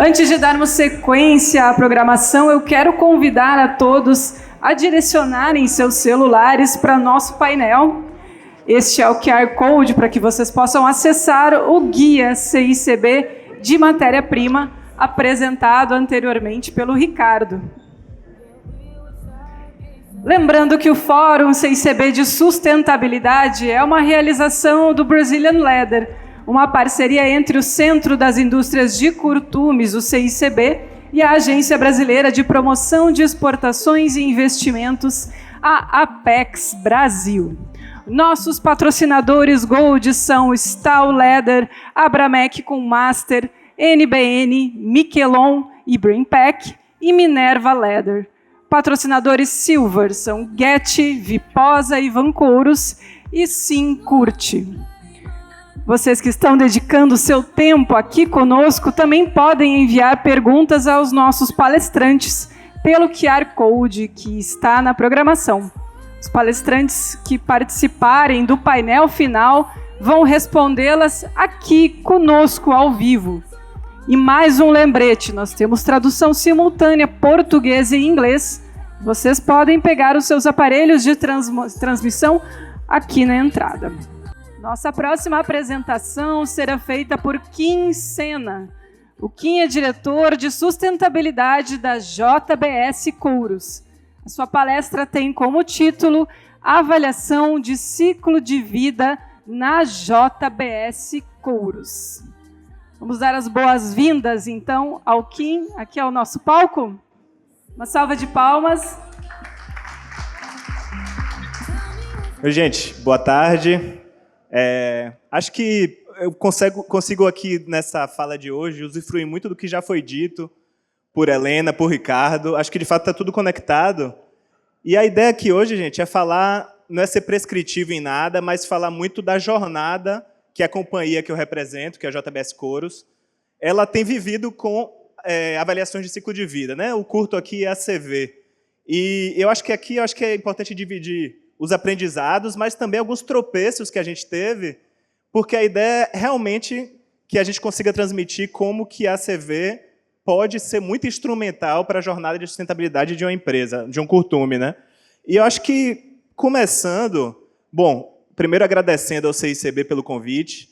Antes de darmos sequência à programação, eu quero convidar a todos a direcionarem seus celulares para nosso painel. Este é o QR Code para que vocês possam acessar o guia CICB de matéria-prima apresentado anteriormente pelo Ricardo. Lembrando que o Fórum CICB de Sustentabilidade é uma realização do Brazilian Leather, uma parceria entre o Centro das Indústrias de Curtumes, o CICB, e a Agência Brasileira de Promoção de Exportações e Investimentos, a Apex Brasil. Nossos patrocinadores Gold são Stahl Leather, Abramec com Master, NBN, Miquelon e Brimpack e Minerva Leather. Patrocinadores Silver são Getty, Viposa e Vancouros e Sim Curte. Vocês que estão dedicando seu tempo aqui conosco também podem enviar perguntas aos nossos palestrantes pelo QR Code que está na programação. Os palestrantes que participarem do painel final vão respondê-las aqui conosco ao vivo. E mais um lembrete, nós temos tradução simultânea português e inglês. Vocês podem pegar os seus aparelhos de transmissão aqui na entrada. Nossa próxima apresentação será feita por Kim Sena. O Kim é diretor de sustentabilidade da JBS Couros. A sua palestra tem como título Avaliação de Ciclo de Vida na JBS Couros. Vamos dar as boas-vindas, então, ao Kim, aqui ao nosso palco. Uma salva de palmas. Oi, gente. Boa tarde. Acho que eu consigo aqui, nessa fala de hoje, usufruir muito do que já foi dito por Helena, por Ricardo. Acho que, de fato, está tudo conectado. E a ideia aqui hoje, gente, é falar, não é ser prescritivo em nada, mas falar muito da jornada que a companhia que eu represento, que é a JBS Couros, ela tem vivido com avaliações de ciclo de vida, né? O curto aqui é a CV. E eu acho que aqui é importante dividir os aprendizados, mas também alguns tropeços que a gente teve, porque a ideia é realmente que a gente consiga transmitir como que a CV pode ser muito instrumental para a jornada de sustentabilidade de uma empresa, de um curtume, né? E eu acho que, começando, bom, primeiro agradecendo ao CICB pelo convite,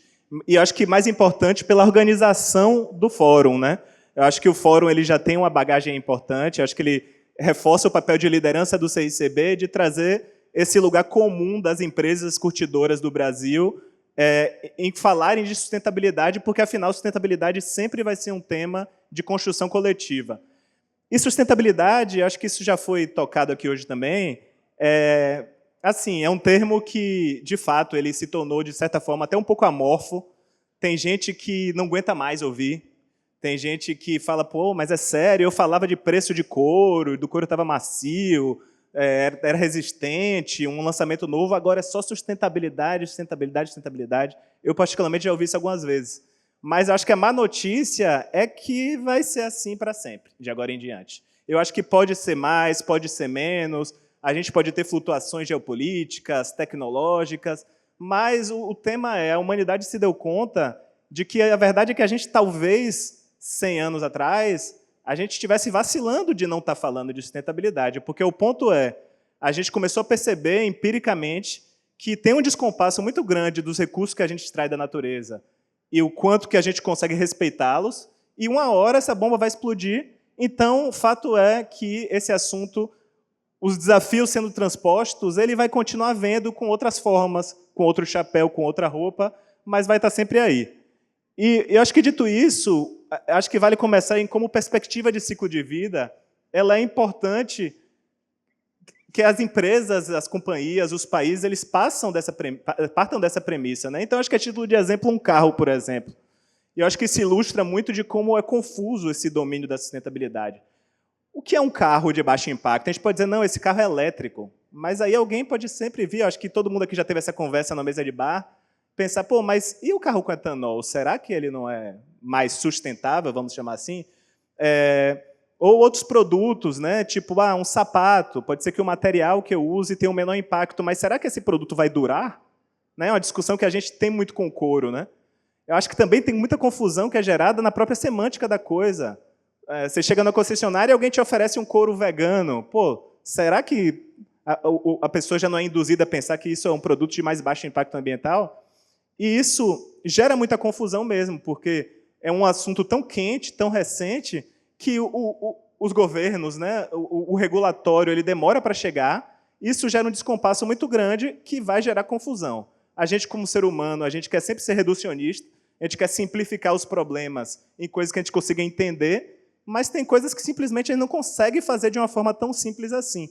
e acho que mais importante pela organização do fórum, né? Eu acho que o fórum ele já tem uma bagagem importante, eu acho que ele reforça o papel de liderança do CICB de trazer esse lugar comum das empresas curtidoras do Brasil em falarem de sustentabilidade, porque, afinal, sustentabilidade sempre vai ser um tema de construção coletiva. E sustentabilidade, acho que isso já foi tocado aqui hoje também, assim, é um termo que, de fato, ele se tornou, de certa forma, até um pouco amorfo. Tem gente que não aguenta mais ouvir, tem gente que fala, pô, mas é sério, eu falava de preço de couro, do couro estava macio, era resistente, um lançamento novo, agora é só sustentabilidade, sustentabilidade, sustentabilidade. Eu, particularmente, já ouvi isso algumas vezes. Mas eu acho que a má notícia é que vai ser assim para sempre, de agora em diante. Eu acho que pode ser mais, pode ser menos, a gente pode ter flutuações geopolíticas, tecnológicas, mas o tema é, a humanidade se deu conta de que a verdade é que a gente, talvez, 100 anos atrás, a gente estivesse vacilando de não estar falando de sustentabilidade, porque o ponto é, a gente começou a perceber empiricamente que tem um descompasso muito grande dos recursos que a gente extrai da natureza e o quanto que a gente consegue respeitá-los, e uma hora essa bomba vai explodir. Então, o fato é que esse assunto, os desafios sendo transpostos, ele vai continuar vendo com outras formas, com outro chapéu, com outra roupa, mas vai estar sempre aí. E eu acho que, dito isso, acho que vale começar em como perspectiva de ciclo de vida, ela é importante que as empresas, as companhias, os países, eles partam dessa premissa, né? Então, acho que, a título de exemplo, um carro, por exemplo. E eu acho que isso ilustra muito de como é confuso esse domínio da sustentabilidade. O que é um carro de baixo impacto? A gente pode dizer, não, esse carro é elétrico. Mas aí alguém pode sempre vir, acho que todo mundo aqui já teve essa conversa na mesa de bar, pensar, pô, mas e o carro com etanol? Será que ele não é mais sustentável, vamos chamar assim? Ou outros produtos, né? Tipo, um sapato, pode ser que o material que eu use tenha um menor impacto, mas será que esse produto vai durar? É uma discussão que a gente tem muito com o couro, né? Eu acho que também tem muita confusão que é gerada na própria semântica da coisa. Você chega na concessionária e alguém te oferece um couro vegano. Pô, será que a pessoa já não é induzida a pensar que isso é um produto de mais baixo impacto ambiental? E isso gera muita confusão mesmo, porque é um assunto tão quente, tão recente, que os governos, né, o regulatório, ele demora para chegar. Isso gera um descompasso muito grande que vai gerar confusão. A gente, como ser humano, a gente quer sempre ser reducionista, a gente quer simplificar os problemas em coisas que a gente consiga entender, mas tem coisas que simplesmente a gente não consegue fazer de uma forma tão simples assim.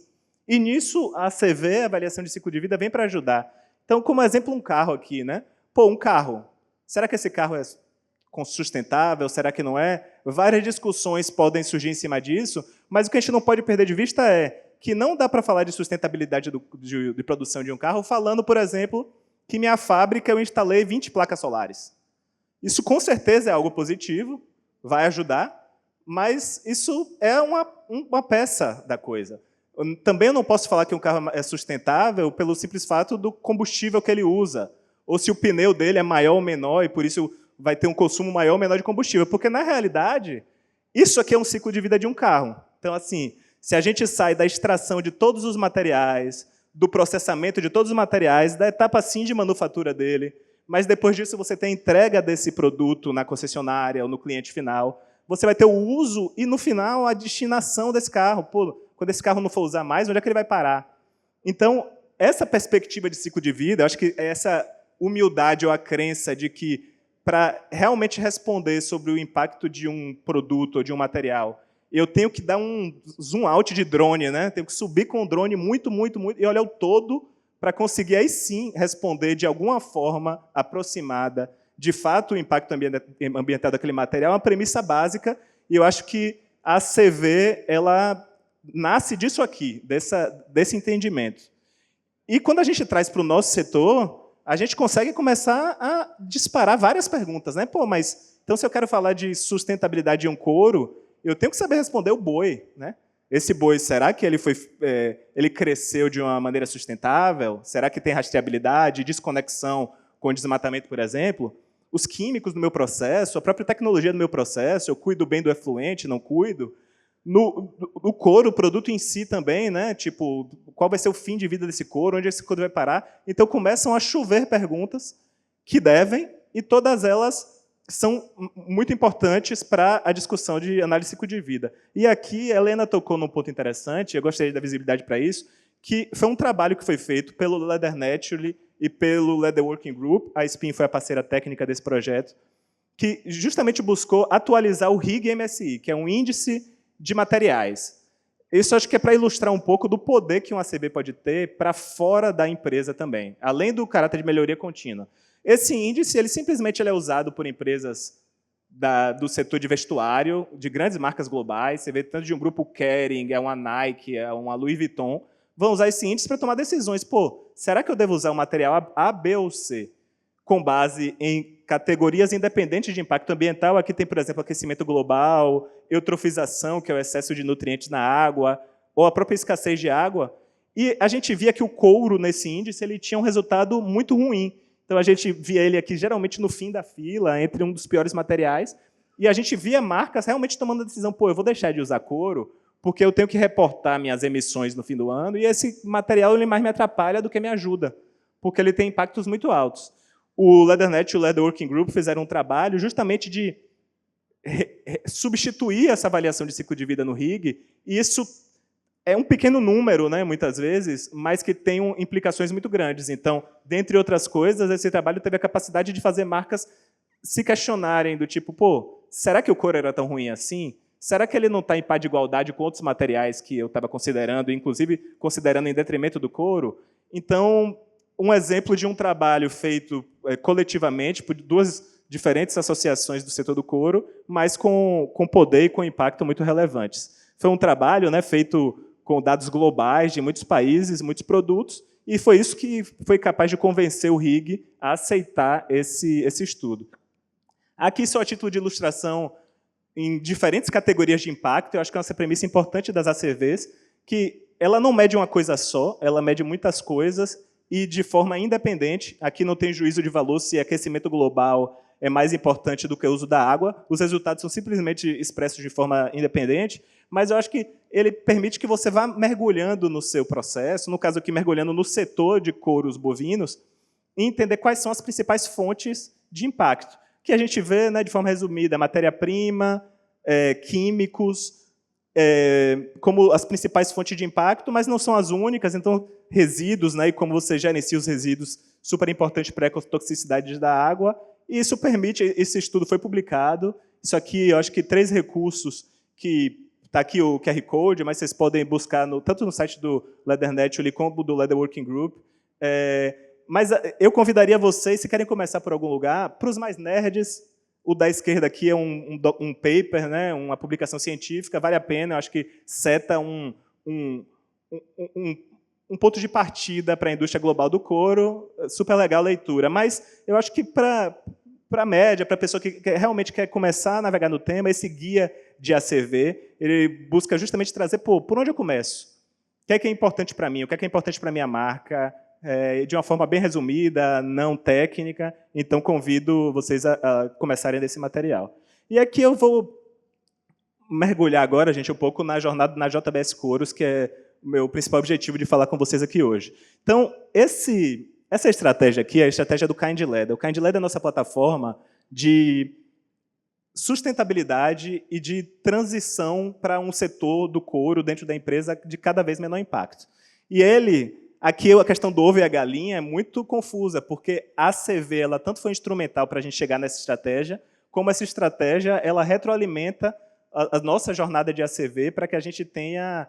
E nisso, a ACV, a Avaliação de Ciclo de Vida, vem para ajudar. Então, como exemplo, um carro aqui, né? Pô, um carro. Será que esse carro é sustentável? Será que não é? Várias discussões podem surgir em cima disso, mas o que a gente não pode perder de vista é que não dá para falar de sustentabilidade de produção de um carro falando, por exemplo, que minha fábrica eu instalei 20 placas solares. Isso, com certeza, é algo positivo, vai ajudar, mas isso é uma peça da coisa. Também eu não posso falar que um carro é sustentável pelo simples fato do combustível que ele usa, ou se o pneu dele é maior ou menor, e por isso vai ter um consumo maior ou menor de combustível. Porque, na realidade, isso aqui é um ciclo de vida de um carro. Então, assim, se a gente sai da extração de todos os materiais, do processamento de todos os materiais, da etapa, sim, de manufatura dele, mas depois disso você tem a entrega desse produto na concessionária ou no cliente final, você vai ter o uso e, no final, a destinação desse carro. Pô, quando esse carro não for usar mais, onde é que ele vai parar? Então, essa perspectiva de ciclo de vida, eu acho que essa humildade ou a crença de que, para realmente responder sobre o impacto de um produto ou de um material, eu tenho que dar um zoom out de drone, né? Tenho que subir com o drone muito, muito, muito, e olhar o todo para conseguir, aí sim, responder de alguma forma aproximada, de fato, o impacto ambiental daquele material é uma premissa básica, e eu acho que a CV ela nasce disso aqui, desse entendimento. E quando a gente traz para o nosso setor, a gente consegue começar a disparar várias perguntas, né? Pô, mas então se eu quero falar de sustentabilidade de um couro, eu tenho que saber responder o boi, né? Esse boi, será que ele cresceu de uma maneira sustentável? Será que tem rastreabilidade, desconexão com o desmatamento, por exemplo? Os químicos do meu processo, a própria tecnologia do meu processo, eu cuido bem do efluente, não cuido? No couro, o produto em si também, né? Tipo, qual vai ser o fim de vida desse couro, onde esse couro vai parar? Então, começam a chover perguntas que devem, e todas elas são muito importantes para a discussão de análise de ciclo de vida. E aqui, a Helena tocou num ponto interessante, eu gostaria de dar visibilidade para isso, que foi um trabalho que foi feito pelo Leather Naturally e pelo Leather Working Group, a SPIN foi a parceira técnica desse projeto, que justamente buscou atualizar o RIG-MSI, que é um índice de materiais. Isso acho que é para ilustrar um pouco do poder que um ACV pode ter para fora da empresa também, além do caráter de melhoria contínua. Esse índice ele simplesmente é usado por empresas do setor de vestuário, de grandes marcas globais. Você vê tanto de um grupo Kering, é uma Nike, é uma Louis Vuitton, vão usar esse índice para tomar decisões. Pô, será que eu devo usar o material A, B ou C? Com base em categorias independentes de impacto ambiental. Aqui tem, por exemplo, aquecimento global, eutrofização, que é o excesso de nutrientes na água, ou a própria escassez de água. E a gente via que o couro, nesse índice, ele tinha um resultado muito ruim. Então, a gente via ele aqui, geralmente, no fim da fila, entre um dos piores materiais, e a gente via marcas realmente tomando a decisão, pô, eu vou deixar de usar couro, porque eu tenho que reportar minhas emissões no fim do ano, e esse material ele mais me atrapalha do que me ajuda, porque ele tem impactos muito altos. O LeatherNet e o Leather Working Group fizeram um trabalho justamente de substituir essa avaliação de ciclo de vida no RIG, e isso é um pequeno número, né, muitas vezes, mas que tem implicações muito grandes. Então, dentre outras coisas, esse trabalho teve a capacidade de fazer marcas se questionarem do tipo, pô, será que o couro era tão ruim assim? Será que ele não está em par de igualdade com outros materiais que eu estava considerando, inclusive considerando em detrimento do couro? Então, um exemplo de um trabalho feito coletivamente por duas diferentes associações do setor do couro, mas com poder e com impacto muito relevantes. Foi um trabalho, né, feito com dados globais de muitos países, muitos produtos, e foi isso que foi capaz de convencer o RIG a aceitar esse estudo. Aqui, só a título de ilustração, em diferentes categorias de impacto, eu acho que é uma premissa importante das ACVs, que ela não mede uma coisa só, ela mede muitas coisas, e de forma independente. Aqui não tem juízo de valor se aquecimento global é mais importante do que o uso da água. Os resultados são simplesmente expressos de forma independente, mas eu acho que ele permite que você vá mergulhando no seu processo, no caso aqui, mergulhando no setor de couros bovinos, e entender quais são as principais fontes de impacto, que a gente vê, né, de forma resumida, matéria-prima, químicos, como as principais fontes de impacto, mas não são as únicas, então resíduos, né, e como você gerencia os resíduos, super importante para a ecotoxicidade da água, e isso permite, esse estudo foi publicado, isso aqui, eu acho que 3 recursos, que está aqui o QR Code, mas vocês podem buscar tanto no site do LeatherNet como do Leather Working Group, mas eu convidaria vocês, se querem começar por algum lugar, para os mais nerds, o da esquerda aqui é um paper, né, uma publicação científica, vale a pena, eu acho que seta um ponto de partida para a indústria global do couro, super legal a leitura. Mas eu acho que para a média, para a pessoa que realmente quer começar a navegar no tema, esse guia de ACV, ele busca justamente trazer, por onde eu começo? O que é importante para mim? O que é importante para a minha marca? De uma forma bem resumida, não técnica, então convido vocês a começarem desse material. E aqui eu vou mergulhar agora, gente, um pouco na jornada na JBS Couros, que é o meu principal objetivo de falar com vocês aqui hoje. Então, essa estratégia aqui é a estratégia do Kind Leather. O Kind Leather é a nossa plataforma de sustentabilidade e de transição para um setor do couro dentro da empresa de cada vez menor impacto. E aqui a questão do ovo e a galinha é muito confusa, porque a ACV ela tanto foi instrumental para a gente chegar nessa estratégia, como essa estratégia ela retroalimenta a nossa jornada de ACV para que a gente tenha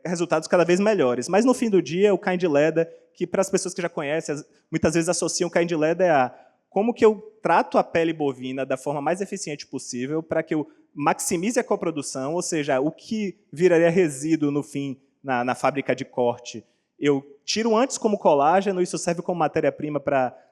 resultados cada vez melhores. Mas, no fim do dia, o Kind Leather, que para as pessoas que já conhecem, muitas vezes associam o Kind Leather a como que eu trato a pele bovina da forma mais eficiente possível para que eu maximize a coprodução, ou seja, o que viraria resíduo, no fim, na fábrica de corte, eu tiro antes como colágeno, isso serve como matéria-prima,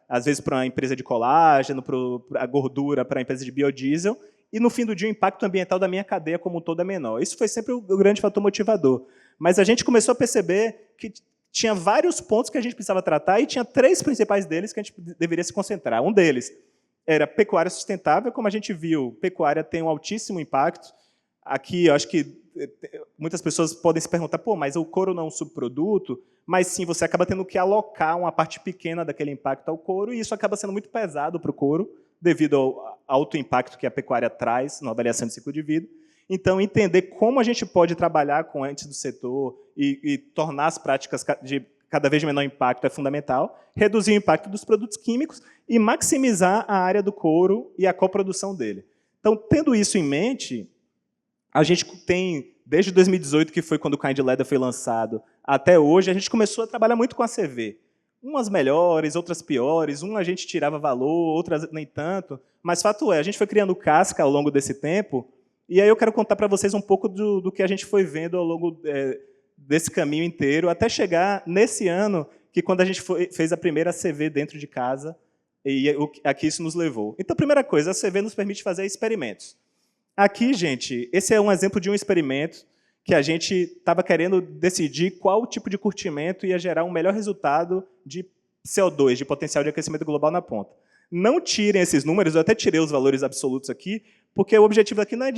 às vezes, para uma empresa de colágeno, para a gordura, para a empresa de biodiesel, e, no fim do dia, o impacto ambiental da minha cadeia como um todo é menor. Isso foi sempre o grande fator motivador. Mas a gente começou a perceber que tinha vários pontos que a gente precisava tratar e tinha 3 principais deles que a gente deveria se concentrar. Um deles era pecuária sustentável. Como a gente viu, pecuária tem um altíssimo impacto. Aqui, eu acho que muitas pessoas podem se perguntar, mas o couro não é um subproduto? Mas, sim, você acaba tendo que alocar uma parte pequena daquele impacto ao couro, e isso acaba sendo muito pesado para o couro, devido ao alto impacto que a pecuária traz na avaliação de ciclo de vida. Então, entender como a gente pode trabalhar com entes do setor e tornar as práticas de cada vez de menor impacto é fundamental, reduzir o impacto dos produtos químicos e maximizar a área do couro e a coprodução dele. Então, tendo isso em mente, a gente tem, desde 2018, que foi quando o Kind Leather foi lançado, até hoje, a gente começou a trabalhar muito com a ACV. Umas melhores, outras piores, a gente tirava valor, outras nem tanto, mas fato é, a gente foi criando casca ao longo desse tempo, e aí eu quero contar para vocês um pouco do que a gente foi vendo ao longo desse caminho inteiro, até chegar nesse ano, que quando a gente fez a primeira ACV dentro de casa, e aqui isso nos levou. Então, primeira coisa, a ACV nos permite fazer experimentos. Aqui, gente, esse é um exemplo de um experimento que a gente estava querendo decidir qual tipo de curtimento ia gerar um melhor resultado de CO2, de potencial de aquecimento global na ponta. Não tirem esses números, eu até tirei os valores absolutos aqui, porque o objetivo aqui não é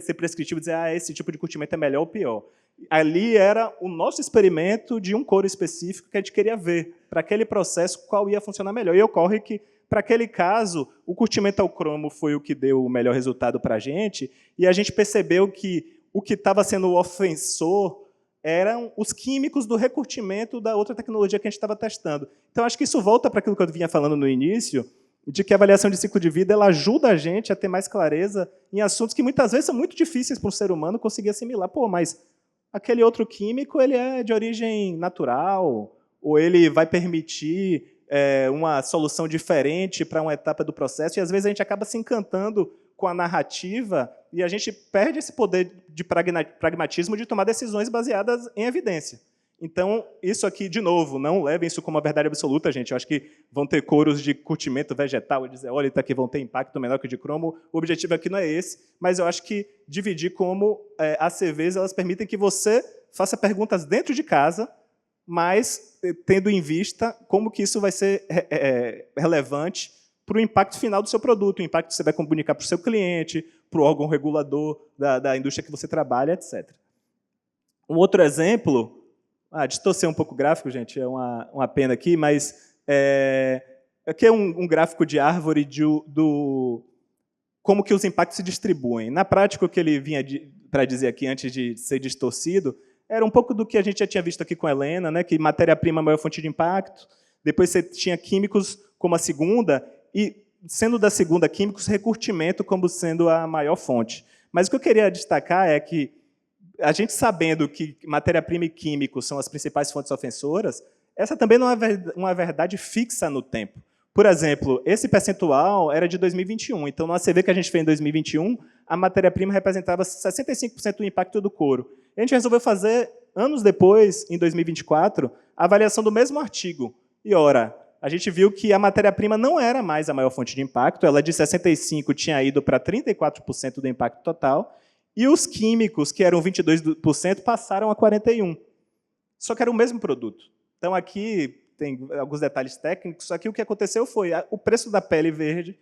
ser prescritivo, dizer esse tipo de curtimento é melhor ou pior. Ali era o nosso experimento de um couro específico que a gente queria ver, para aquele processo, qual ia funcionar melhor. E ocorre que, para aquele caso, o curtimento ao cromo foi o que deu o melhor resultado para a gente, e a gente percebeu que o que estava sendo o ofensor eram os químicos do recurtimento da outra tecnologia que a gente estava testando. Então, acho que isso volta para aquilo que eu vinha falando no início, de que a avaliação de ciclo de vida ela ajuda a gente a ter mais clareza em assuntos que muitas vezes são muito difíceis para um ser humano conseguir assimilar. Mas aquele outro químico ele é de origem natural, ou ele vai permitir uma solução diferente para uma etapa do processo, e às vezes a gente acaba se encantando com a narrativa e a gente perde esse poder de pragmatismo de tomar decisões baseadas em evidência. Então, isso aqui, de novo, não levem isso como uma verdade absoluta, gente. Eu acho que vão ter couros de curtimento vegetal e dizer, olha, tá aqui vão ter impacto menor que o de cromo. O objetivo aqui não é esse, mas eu acho que dividir como ACVs, elas permitem que você faça perguntas dentro de casa, mas tendo em vista como que isso vai ser relevante para o impacto final do seu produto, o impacto que você vai comunicar para o seu cliente, para o órgão regulador da indústria que você trabalha, etc. Um outro exemplo, distorcer um pouco o gráfico, gente, é uma pena aqui, mas aqui é um gráfico de árvore do como que os impactos se distribuem. Na prática, o que ele vinha para dizer aqui, antes de ser distorcido, era um pouco do que a gente já tinha visto aqui com a Helena, né, que matéria-prima é a maior fonte de impacto, depois você tinha químicos como a segunda, e, sendo da segunda, químicos, recurtimento como sendo a maior fonte. Mas o que eu queria destacar é que, a gente sabendo que matéria-prima e químicos são as principais fontes ofensoras, essa também não é uma verdade fixa no tempo. Por exemplo, esse percentual era de 2021, então no ACV que a gente fez em 2021, a matéria-prima representava 65% do impacto do couro. A gente resolveu fazer, anos depois, em 2024, a avaliação do mesmo artigo. E, ora, a gente viu que a matéria-prima não era mais a maior fonte de impacto, ela de 65% tinha ido para 34% do impacto total, e os químicos, que eram 22%, passaram a 41%. Só que era o mesmo produto. Então, aqui tem alguns detalhes técnicos, só que o que aconteceu foi o preço da pele verde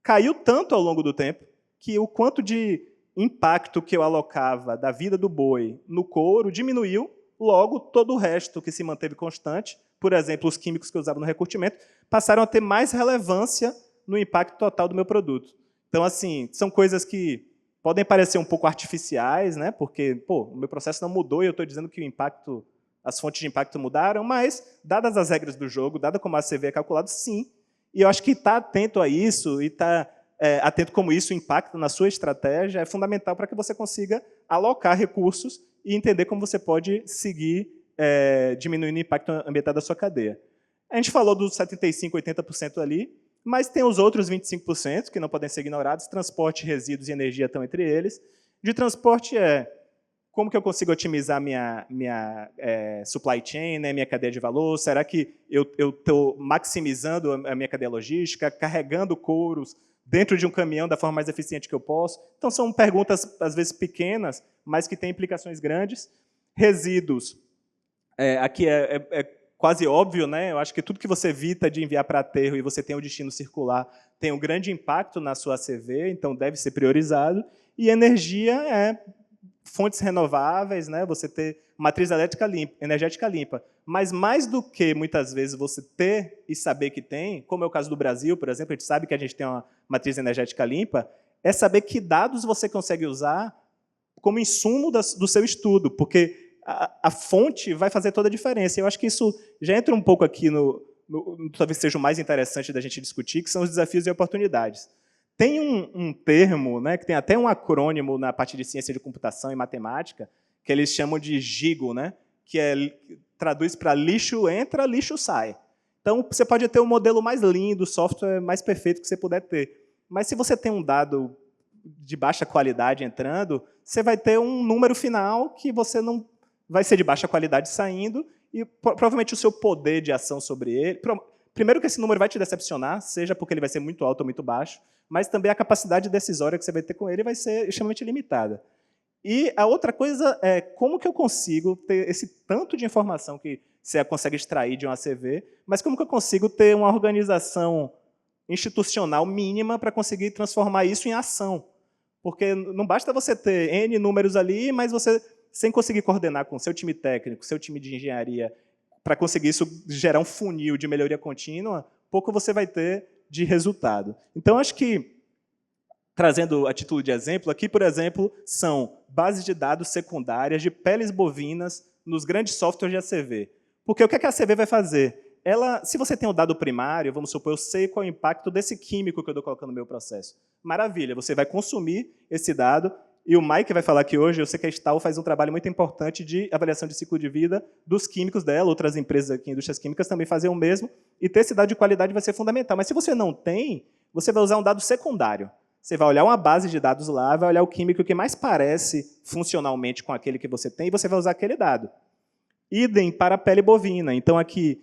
caiu tanto ao longo do tempo que o quanto de impacto que eu alocava da vida do boi no couro diminuiu, logo todo o resto que se manteve constante, por exemplo, os químicos que eu usava no recurtimento, passaram a ter mais relevância no impacto total do meu produto. Então, assim, são coisas que podem parecer um pouco artificiais, né? Porque o meu processo não mudou e eu estou dizendo que o impacto, as fontes de impacto mudaram, mas, dadas as regras do jogo, dada como a ACV é calculado, sim. E eu acho que estar atento a isso e estar atento como isso impacta na sua estratégia é fundamental para que você consiga alocar recursos e entender como você pode seguir diminuindo o impacto ambiental da sua cadeia. A gente falou dos 75%, 80% ali, mas tem os outros 25% que não podem ser ignorados. Transporte, resíduos e energia estão entre eles. De transporte como que eu consigo otimizar minha supply chain, né, minha cadeia de valor? Será que eu estou maximizando a minha cadeia logística, carregando couros dentro de um caminhão da forma mais eficiente que eu posso? Então, são perguntas, às vezes, pequenas, mas que têm implicações grandes. Resíduos. Aqui é quase óbvio, né? Eu acho que tudo que você evita de enviar para aterro e você tem o destino circular tem um grande impacto na sua ACV, então deve ser priorizado. E energia fontes renováveis, né? Você ter matriz energética limpa. Mas mais do que, muitas vezes, você ter e saber que tem, como é o caso do Brasil, por exemplo, a gente sabe que a gente tem uma matriz energética limpa, é saber que dados você consegue usar como insumo do seu estudo, porque a fonte vai fazer toda a diferença. Eu acho que isso já entra um pouco aqui talvez seja o mais interessante da gente discutir, que são os desafios e oportunidades. Tem um termo, né, que tem até um acrônimo na parte de ciência de computação e matemática, que eles chamam de GIGO, né, que traduz para lixo entra, lixo sai. Então, você pode ter o modelo mais lindo, o software mais perfeito que você puder ter. Mas, se você tem um dado de baixa qualidade entrando, você vai ter um número final que você não vai ser de baixa qualidade saindo, e provavelmente o seu poder de ação sobre ele... Primeiro que esse número vai te decepcionar, seja porque ele vai ser muito alto ou muito baixo, mas também a capacidade decisória que você vai ter com ele vai ser extremamente limitada. E a outra coisa é como que eu consigo ter esse tanto de informação que você consegue extrair de um ACV, mas como que eu consigo ter uma organização institucional mínima para conseguir transformar isso em ação. Porque não basta você ter N números ali, mas você, sem conseguir coordenar com o seu time técnico, seu time de engenharia, para conseguir isso gerar um funil de melhoria contínua, pouco você vai ter de resultado. Então, acho que, trazendo a título de exemplo, aqui, por exemplo, são bases de dados secundárias de peles bovinas nos grandes softwares de ACV. Porque o que a ACV vai fazer? Se você tem um dado primário, vamos supor, eu sei qual é o impacto desse químico que eu estou colocando no meu processo. Maravilha, você vai consumir esse dado, e o Mike vai falar aqui hoje, eu sei que a Stahl faz um trabalho muito importante de avaliação de ciclo de vida dos químicos dela, outras empresas aqui, indústrias químicas, também fazem o mesmo, e ter esse dado de qualidade vai ser fundamental. Mas se você não tem, você vai usar um dado secundário. Você vai olhar uma base de dados lá, vai olhar o químico que mais parece funcionalmente com aquele que você tem, e você vai usar aquele dado. Idem para a pele bovina. Então, aqui,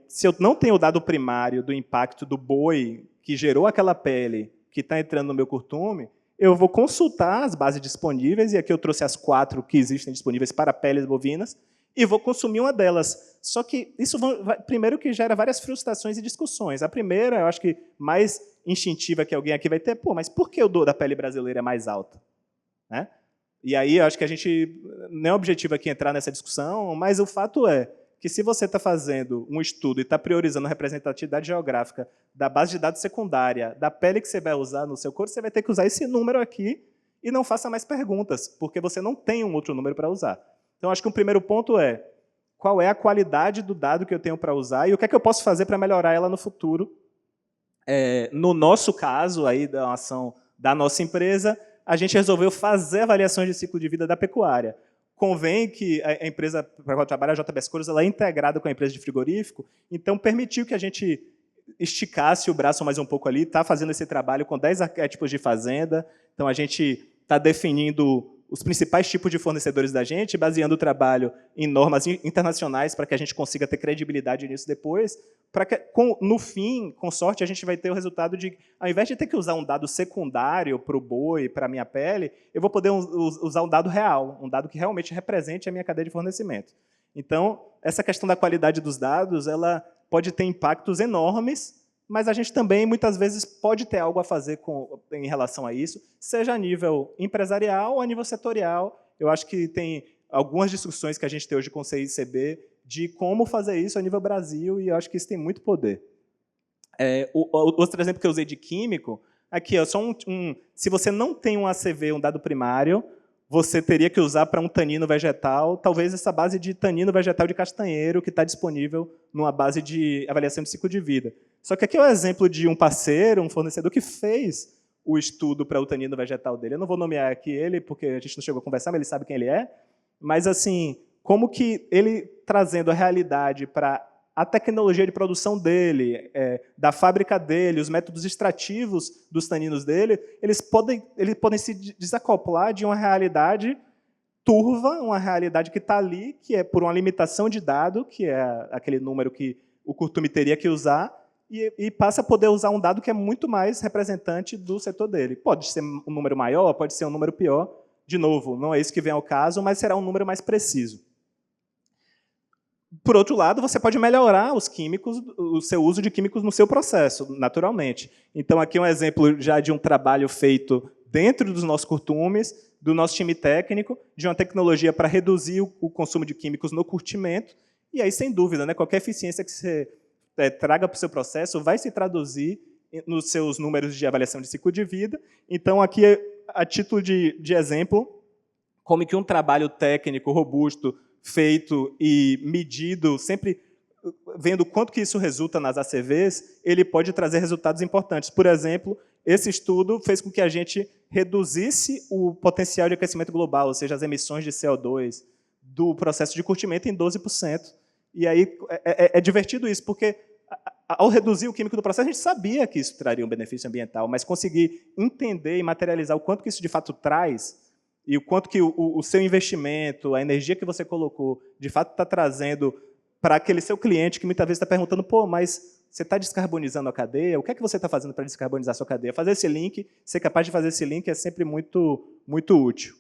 se eu não tenho o dado primário do impacto do boi que gerou aquela pele que está entrando no meu curtume, eu vou consultar as bases disponíveis, e aqui eu trouxe as 4 que existem disponíveis para peles bovinas, e vou consumir uma delas. Só que isso, primeiro, que gera várias frustrações e discussões. A primeira, eu acho que mais instintiva que alguém aqui vai ter, mas por que o dor da pele brasileira é mais alta? Né? E aí, eu acho que a gente, não é objetivo aqui entrar nessa discussão, mas o fato é que se você está fazendo um estudo e está priorizando a representatividade geográfica da base de dados secundária, da pele que você vai usar no seu corpo, você vai ter que usar esse número aqui e não faça mais perguntas, porque você não tem um outro número para usar. Então, acho que um primeiro ponto é qual é a qualidade do dado que eu tenho para usar e o que é que eu posso fazer para melhorar ela no futuro. No nosso caso, aí, da ação da nossa empresa, a gente resolveu fazer avaliações de ciclo de vida da pecuária. Convém que a empresa para a qual trabalha, a JBS Couros, ela é integrada com a empresa de frigorífico, então permitiu que a gente esticasse o braço mais um pouco ali, está fazendo esse trabalho com 10 arquétipos de fazenda, então a gente está definindo os principais tipos de fornecedores da gente, baseando o trabalho em normas internacionais para que a gente consiga ter credibilidade nisso depois, para que, no fim, com sorte, a gente vai ter o resultado de, ao invés de ter que usar um dado secundário para o boi, para a minha pele, eu vou poder usar um dado real, um dado que realmente represente a minha cadeia de fornecimento. Então, essa questão da qualidade dos dados, ela pode ter impactos enormes, mas a gente também, muitas vezes, pode ter algo a fazer em relação a isso, seja a nível empresarial ou a nível setorial. Eu acho que tem algumas discussões que a gente tem hoje com o CICB de como fazer isso a nível Brasil, e eu acho que isso tem muito poder. Outro exemplo que eu usei de químico, aqui, se você não tem um ACV, um dado primário, você teria que usar para um tanino vegetal, talvez essa base de tanino vegetal de castanheiro que está disponível numa base de avaliação de ciclo de vida. Só que aqui é o exemplo de um parceiro, um fornecedor, que fez o estudo para o tanino vegetal dele. Eu não vou nomear aqui ele, porque a gente não chegou a conversar, mas ele sabe quem ele é. Mas, assim, como que ele, trazendo a realidade para a tecnologia de produção dele, da fábrica dele, os métodos extrativos dos taninos dele, eles podem se desacoplar de uma realidade turva, uma realidade que está ali, que é por uma limitação de dado, que é aquele número que o curtume teria que usar, e passa a poder usar um dado que é muito mais representante do setor dele. Pode ser um número maior, pode ser um número pior. De novo, não é isso que vem ao caso, mas será um número mais preciso. Por outro lado, você pode melhorar os químicos, o seu uso de químicos no seu processo, naturalmente. Então, aqui é um exemplo já de um trabalho feito dentro dos nossos curtumes, do nosso time técnico, de uma tecnologia para reduzir o consumo de químicos no curtimento. E aí, sem dúvida, né, qualquer eficiência que você traga para o seu processo vai se traduzir nos seus números de avaliação de ciclo de vida. Então, aqui, a título de exemplo, como que um trabalho técnico robusto, feito e medido, sempre vendo quanto que isso resulta nas ACVs, ele pode trazer resultados importantes. Por exemplo, esse estudo fez com que a gente reduzisse o potencial de aquecimento global, ou seja, as emissões de CO2 do processo de curtimento em 12%. E aí é divertido isso, porque ao reduzir o químico do processo, a gente sabia que isso traria um benefício ambiental, mas conseguir entender e materializar o quanto que isso de fato traz e o quanto que o seu investimento, a energia que você colocou, de fato está trazendo para aquele seu cliente que muitas vezes está perguntando, mas você está descarbonizando a cadeia? O que é que você está fazendo para descarbonizar a sua cadeia? Fazer esse link, ser capaz de fazer esse link é sempre muito, muito útil.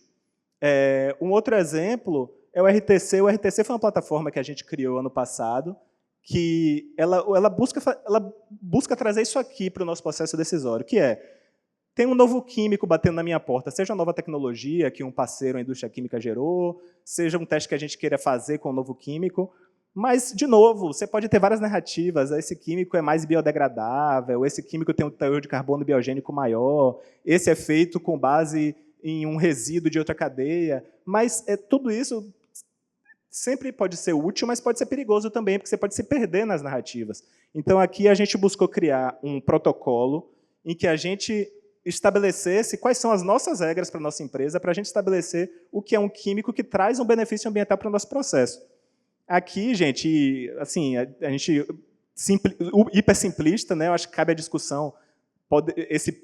Um outro exemplo é o RTC. O RTC foi uma plataforma que a gente criou ano passado, que ela busca trazer isso aqui para o nosso processo decisório, que tem um novo químico batendo na minha porta, seja uma nova tecnologia que um parceiro, a indústria química, gerou, seja um teste que a gente queira fazer com um novo químico, mas, de novo, você pode ter várias narrativas, esse químico é mais biodegradável, esse químico tem um teor de carbono biogênico maior, esse é feito com base em um resíduo de outra cadeia, mas tudo isso sempre pode ser útil, mas pode ser perigoso também, porque você pode se perder nas narrativas. Então, aqui a gente buscou criar um protocolo em que a gente estabelecesse quais são as nossas regras para a nossa empresa, para a gente estabelecer o que é um químico que traz um benefício ambiental para o nosso processo. Aqui, gente, assim, a gente hiper simplista, né? Eu acho que cabe a discussão,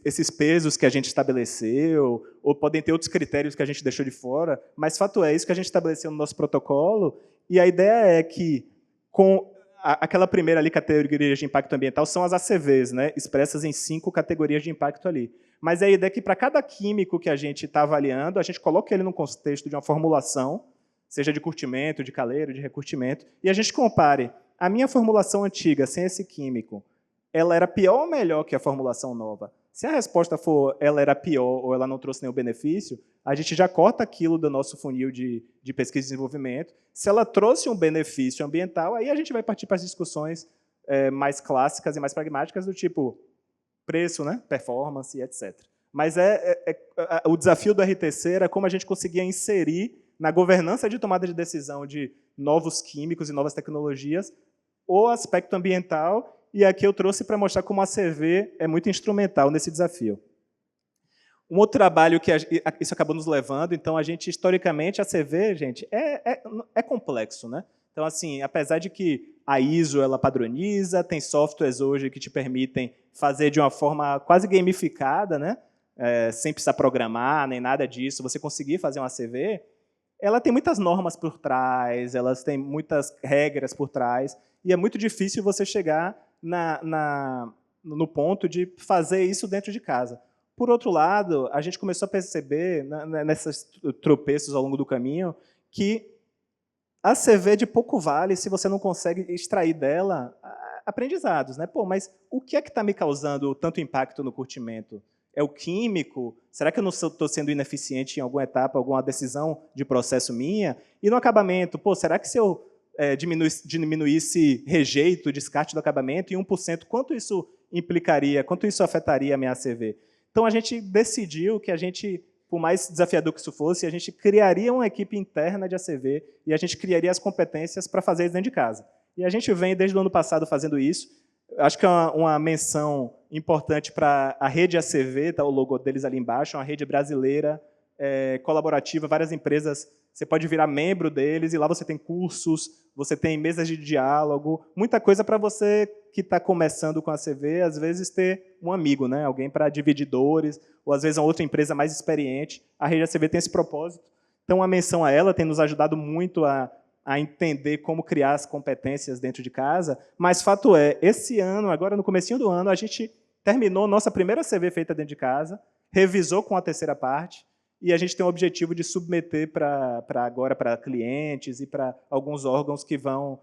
esses pesos que a gente estabeleceu, ou podem ter outros critérios que a gente deixou de fora, mas fato é isso que a gente estabeleceu no nosso protocolo, e a ideia é que, com aquela primeira ali, categoria de impacto ambiental, são as ACVs, né? Expressas em 5 categorias de impacto ali. Mas a ideia é que, para cada químico que a gente está avaliando, a gente coloca ele num contexto de uma formulação, seja de curtimento, de caleiro, de recurtimento, e a gente compare a minha formulação antiga, sem esse químico, ela era pior ou melhor que a formulação nova? Se a resposta for ela era pior ou ela não trouxe nenhum benefício, a gente já corta aquilo do nosso funil de pesquisa e desenvolvimento. Se ela trouxe um benefício ambiental, aí a gente vai partir para as discussões mais clássicas e mais pragmáticas do tipo preço, né, performance, etc. Mas o desafio do RTC era como a gente conseguia inserir na governança de tomada de decisão de novos químicos e novas tecnologias o aspecto ambiental, e aqui eu trouxe para mostrar como a CV é muito instrumental nesse desafio. Um outro trabalho que isso acabou nos levando, então, a gente, historicamente, a CV, gente, é complexo, né? Então, assim, apesar de que a ISO ela padroniza, tem softwares hoje que te permitem fazer de uma forma quase gamificada, né? Sem precisar programar, nem nada disso, você conseguir fazer uma CV, ela tem muitas normas por trás, elas têm muitas regras por trás, e é muito difícil você chegar no ponto de fazer isso dentro de casa. Por outro lado, a gente começou a perceber, nesses tropeços ao longo do caminho, que a CV de pouco vale se você não consegue extrair dela aprendizados, né? Pô, mas o que é que está me causando tanto impacto no curtimento? É o químico? Será que eu não estou sendo ineficiente em alguma etapa, alguma decisão de processo minha? E no acabamento, pô, será que se eu diminuísse rejeito, descarte do acabamento em 1%, quanto isso implicaria, quanto isso afetaria a minha CV? Então, a gente decidiu que a gente, por mais desafiador que isso fosse, a gente criaria uma equipe interna de ACV e a gente criaria as competências para fazer isso dentro de casa. E a gente vem, desde o ano passado, fazendo isso. Acho que é uma menção importante para a rede ACV, tá o logo deles ali embaixo, uma rede brasileira, colaborativa, várias empresas. Você pode virar membro deles e lá você tem cursos, você tem mesas de diálogo, muita coisa para você que está começando com a CV, às vezes ter um amigo, né? Alguém para dividir dores, ou às vezes uma outra empresa mais experiente. A rede ACV tem esse propósito. Então, a menção a ela tem nos ajudado muito a entender como criar as competências dentro de casa, mas fato é, esse ano, agora no comecinho do ano, a gente terminou nossa primeira CV feita dentro de casa, revisou com a terceira parte, e a gente tem o objetivo de submeter agora para clientes e para alguns órgãos que vão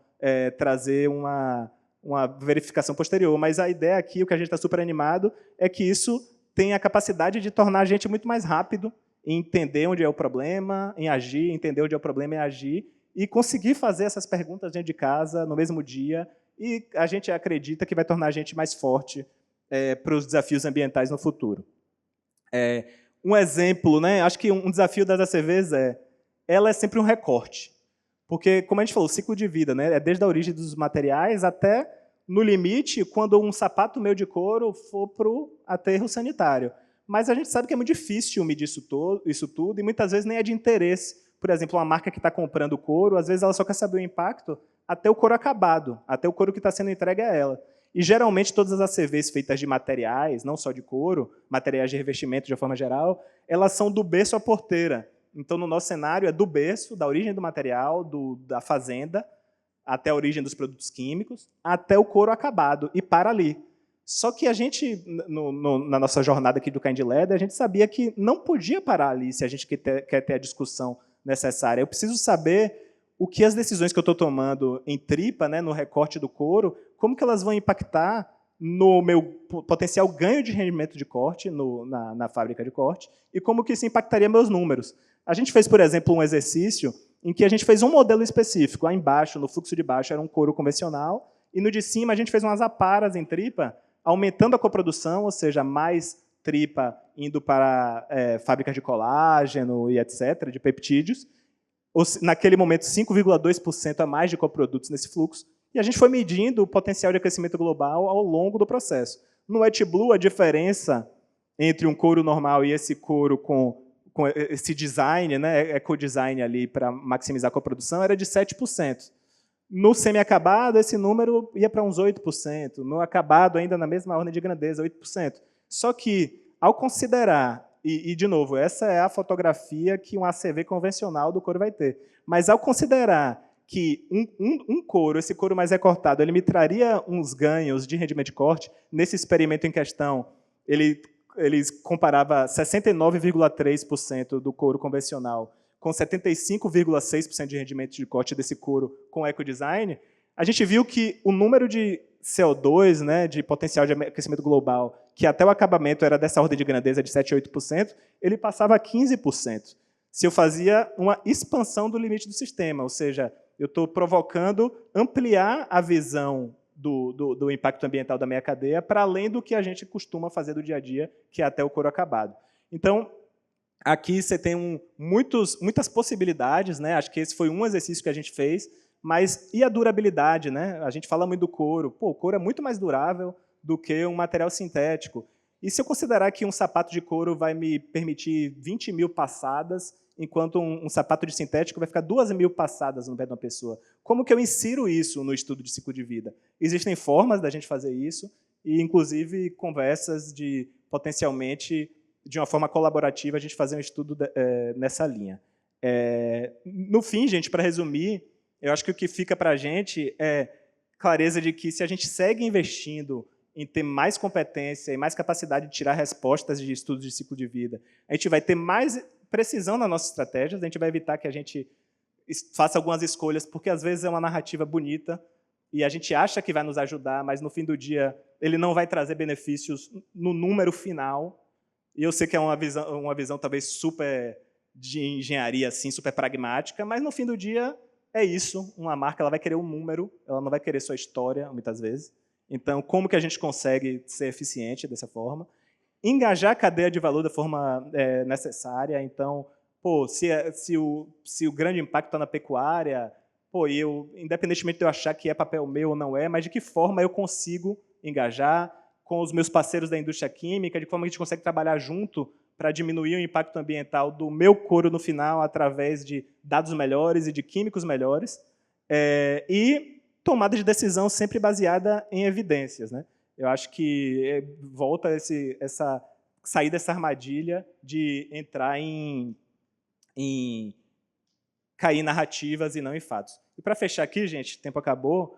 trazer uma verificação posterior. Mas a ideia aqui, o que a gente está super animado, é que isso tem a capacidade de tornar a gente muito mais rápido em entender onde é o problema, em agir, entender onde é o problema e agir, e conseguir fazer essas perguntas dentro de casa no mesmo dia, e a gente acredita que vai tornar a gente mais forte para os desafios ambientais no futuro. Um exemplo, né? Acho que um desafio das ACVs ela é sempre um recorte. Porque, como a gente falou, o ciclo de vida, né? É desde a origem dos materiais até, no limite, quando um sapato meu de couro for para o aterro sanitário. Mas a gente sabe que é muito difícil medir isso tudo, e muitas vezes nem é de interesse. Por exemplo, uma marca que está comprando couro, às vezes ela só quer saber o impacto até o couro acabado, até o couro que está sendo entregue a ela. E, geralmente, todas as ACVs feitas de materiais, não só de couro, materiais de revestimento de uma forma geral, elas são do berço à porteira. Então, no nosso cenário, é do berço, da origem do material, da fazenda, até a origem dos produtos químicos, até o couro acabado, e para ali. Só que a gente, na nossa jornada aqui do Kind Leather, a gente sabia que não podia parar ali se a gente quer ter a discussão necessária. Eu preciso saber o que as decisões que eu estou tomando em tripa, né, no recorte do couro, como que elas vão impactar no meu potencial ganho de rendimento de corte na fábrica de corte e como que isso impactaria meus números. A gente fez, por exemplo, um exercício em que a gente fez um modelo específico. Lá embaixo, no fluxo de baixo, era um couro convencional, e no de cima a gente fez umas aparas em tripa, aumentando a coprodução, ou seja, mais tripa indo para fábricas de colágeno e etc., de peptídeos, naquele momento 5,2% a mais de coprodutos nesse fluxo, e a gente foi medindo o potencial de aquecimento global ao longo do processo. No WetBlue, a diferença entre um couro normal e esse couro com esse design, né, eco-design ali para maximizar a coprodução, era de 7%. No semi-acabado, esse número ia para uns 8%. No acabado, ainda na mesma ordem de grandeza, 8%. Só que, ao considerar, e de novo, essa é a fotografia que um ACV convencional do couro vai ter, mas ao considerar que um couro, esse couro mais recortado, ele me traria uns ganhos de rendimento de corte, nesse experimento em questão, ele comparava 69,3% do couro convencional com 75,6% de rendimento de corte desse couro com ecodesign, a gente viu que o número de CO2, né, de potencial de aquecimento global, que até o acabamento era dessa ordem de grandeza de 7 a 8%, ele passava a 15%. Se eu fazia uma expansão do limite do sistema, ou seja, eu estou provocando ampliar a visão do impacto ambiental da minha cadeia para além do que a gente costuma fazer do dia a dia, que é até o couro acabado. Então, aqui você tem muitas possibilidades, né? Acho que esse foi um exercício que a gente fez, mas e a durabilidade, né? A gente fala muito do couro. Pô, o couro é muito mais durável do que um material sintético. E se eu considerar que um sapato de couro vai me permitir 20 mil passadas, enquanto um sapato de sintético vai ficar 2.000 passadas no pé de uma pessoa, como que eu insiro isso no estudo de ciclo de vida? Existem formas da gente fazer isso, e inclusive conversas de, potencialmente, de uma forma colaborativa, a gente fazer um estudo nessa linha. No fim, gente, para resumir, eu acho que o que fica para a gente é clareza de que se a gente segue investindo em ter mais competência e mais capacidade de tirar respostas de estudos de ciclo de vida, a gente vai ter mais precisão nas nossas estratégias, a gente vai evitar que a gente faça algumas escolhas, porque às vezes é uma narrativa bonita e a gente acha que vai nos ajudar, mas no fim do dia ele não vai trazer benefícios no número final. E eu sei que é uma visão talvez super de engenharia, assim, super pragmática, mas no fim do dia é isso. Uma marca ela vai querer um número, ela não vai querer sua história, muitas vezes. Então, como que a gente consegue ser eficiente dessa forma? Engajar a cadeia de valor da forma necessária. Então, pô, se o grande impacto está na pecuária, pô, independentemente de eu achar que é papel meu ou não é, mas de que forma eu consigo engajar com os meus parceiros da indústria química, de forma que a gente consegue trabalhar junto para diminuir o impacto ambiental do meu couro no final através de dados melhores e de químicos melhores, e tomada de decisão sempre baseada em evidências, né? Eu acho que volta sair dessa armadilha de entrar em cair em narrativas e não em fatos. E para fechar aqui, gente, o tempo acabou,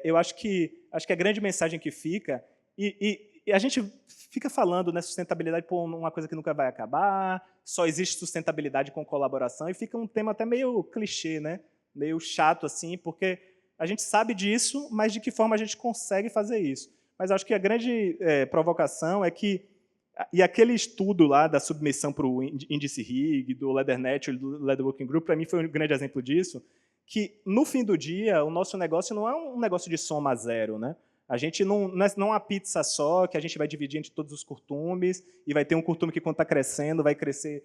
eu acho que a grande mensagem que fica, e a gente fica falando, né, sustentabilidade por uma coisa que nunca vai acabar, só existe sustentabilidade com colaboração, e fica um tema até meio clichê, né, meio chato, assim, porque a gente sabe disso, mas de que forma a gente consegue fazer isso? Mas acho que a grande provocação é que, e aquele estudo lá da submissão para o índice RIG, do Leathernet, do Leather Working Group, para mim foi um grande exemplo disso, que, no fim do dia, o nosso negócio não é um negócio de soma zero, né? A gente não é uma pizza só, que a gente vai dividir entre todos os curtumes, e vai ter um curtume que, quando está crescendo, vai crescer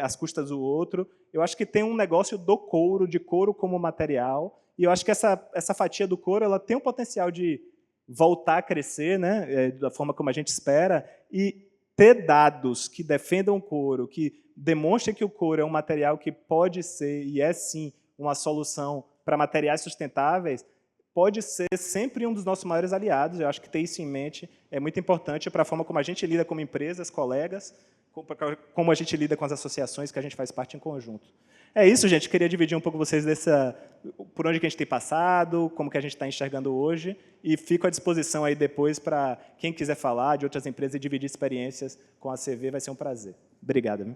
às custas do outro. Eu acho que tem um negócio do couro, de couro como material, e eu acho que essa fatia do couro ela tem o potencial de voltar a crescer, né, da forma como a gente espera, e ter dados que defendam o couro, que demonstrem que o couro é um material que pode ser, e é sim, uma solução para materiais sustentáveis, pode ser sempre um dos nossos maiores aliados. Eu acho que ter isso em mente é muito importante para a forma como a gente lida como empresas, colegas, como a gente lida com as associações que a gente faz parte em conjunto. É isso, gente. Queria dividir um pouco com vocês por onde que a gente tem passado, como que a gente está enxergando hoje, e fico à disposição aí depois para quem quiser falar de outras empresas e dividir experiências com a CV, vai ser um prazer. Obrigado. Viu?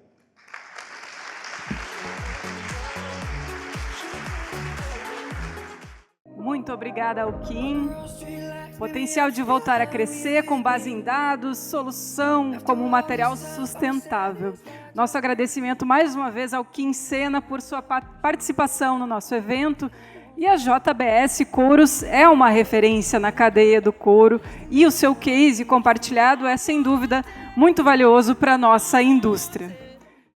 Muito obrigada ao Kim. Potencial de voltar a crescer com base em dados, solução como um material sustentável. Nosso agradecimento mais uma vez ao Kim Sena por sua participação no nosso evento. E a JBS Couros é uma referência na cadeia do couro e o seu case compartilhado é, sem dúvida, muito valioso para a nossa indústria.